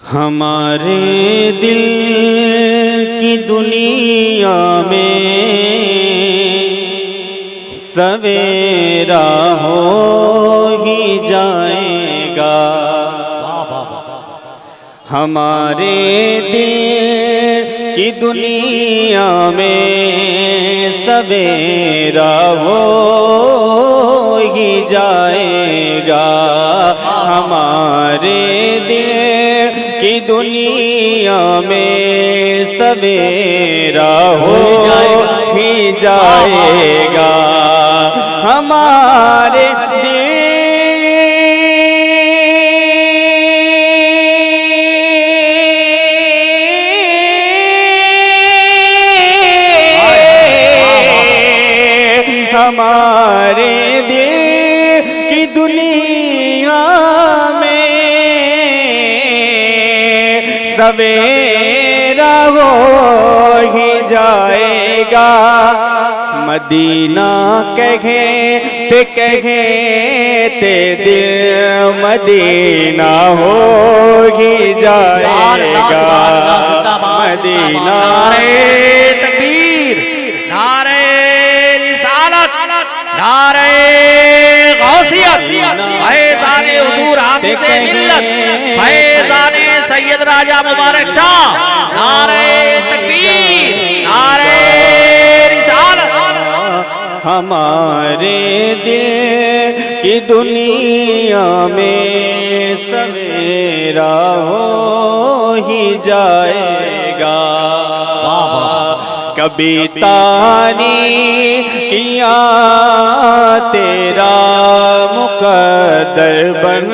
ہمارے دل کی دنیا میں سویرا ہو ہی جائے گا۔ ہمارے دل کی دنیا میں سویرا ہو ہی جائے گا۔ ہمارے دل کی دنیا میں سویرا ہو ہی جائے گا۔ ہمارے ہمارے دل کی دنیا میں سویرا ہو ہی جائے گا۔ مدینہ کہتے کہتے دل مدینہ ہو ہی جائے گا۔ مدینہ تکبیر، نعرہ رسالت، نعرہ غوثیت، فیضان حضور حافظ ملت، فیضان سید راجہ مبارک شاہ، نعرہ تکبیر، نعرہ رسالت۔ ہمارے دل کی دنیا میں سویرا ہو ہی جائے گا۔ کبھی تاریخ کیا تیرا مقدر بن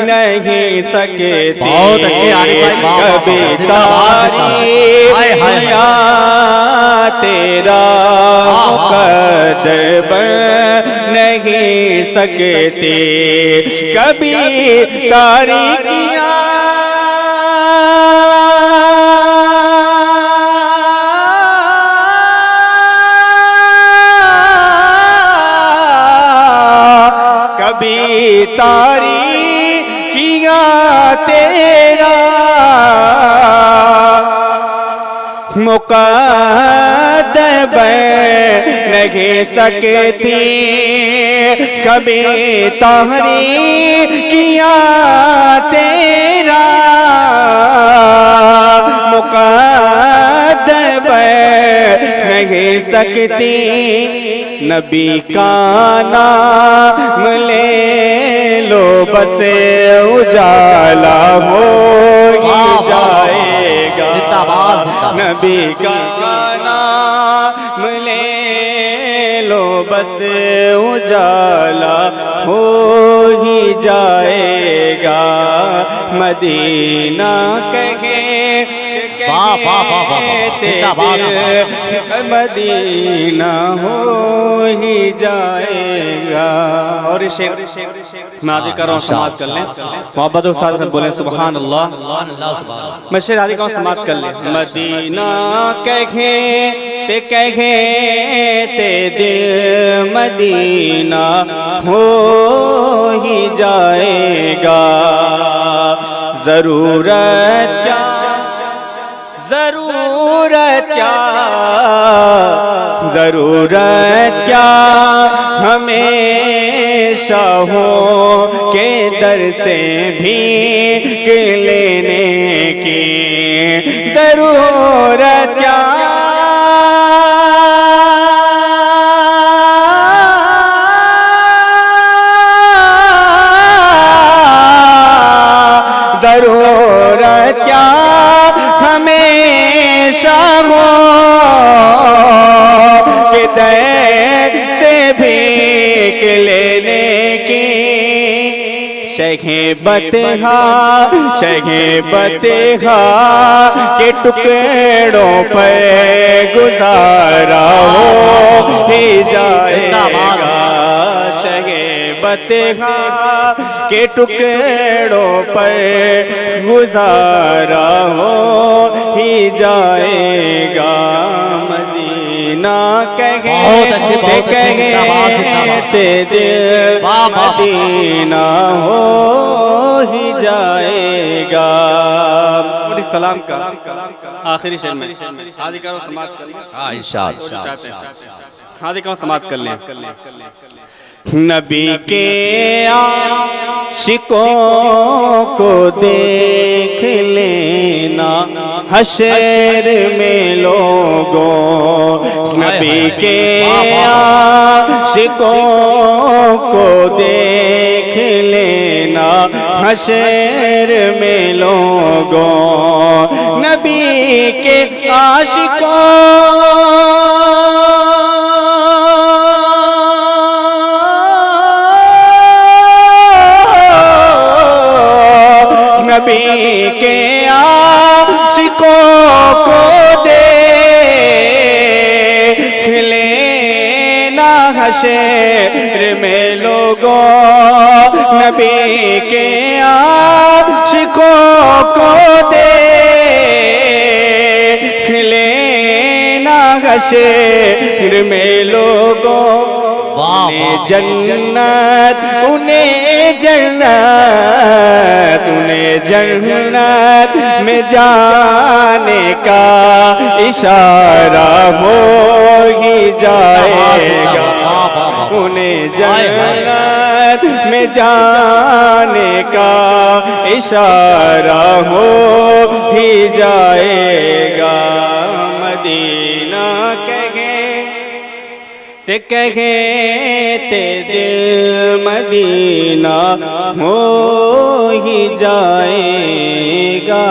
نہیں سکتی۔ کبھی تاریخ کیا تیرا مقدر بن نہیں سکتی۔ کبھی تاریخ کیا کبھی تاریخ کیا تیرا مقدر بن نہیں سکتی۔ کبھی تاریخ کیا تیرا مقدر بن نہیں سکتی۔ نبی کا نام لے لو بس اجالا ہو ہی جائے گا۔ نبی کا نام لے لو بس اجالا ہو ہی جائے گا۔ مدینہ کہتے دل مدینہ ہو ہی جائے گا۔ اور یہ شعر میں حاضر کر رہا ہوں، سماعت کر لیں، محبت و ساتھ بولیں سبحان اللہ۔ میں شعر حاضر کر رہا ہوں، سماعت کر لیں۔ مدینہ کہتے کہتے دل مدینہ ہو ہی جائے گا۔ ضرورت کیا ضرورت کیا ضرورت کیا ہمیشہ ہو کے در سے بھیک لینے کی۔ ضرورت کیا ضرورت کیا ہمیشہ ہو کہ در سے بھیک لینے کی۔ شیخ بطحہ کے ٹکڑوں پر گزارا ہو ہی جائے گا۔ شیخ بطحہ کے ٹکڑوں پر گزارا ہو ہی جائے گا۔ مدینہ کہتے دل مدینہ ہو ہی جائے گا۔ کلام کا آخری شعر میں حاضر کرو سماعت کر لیں ہاں ارشاد حاضر کرو سماعت کر لیں نبی کے عاشقوں کو دیکھ لینا حشر میں لوگوں نبی کے عاشقوں کو دیکھ لینا حشر میں لوگوں نبی کے نبی کے عاشقوں کو دیکھ لینا حشر میں لوگوں نبی کے عاشقوں کو دیکھ لینا حشر میں لوگوں انہیں جنت میں جانے کا اشارہ ہو ہی جائے گا انہیں جنت میں جانے کا اشارہ ہو ہی جائے گا مدینہ کہتے دل مدینہ ہو ہی جائے گا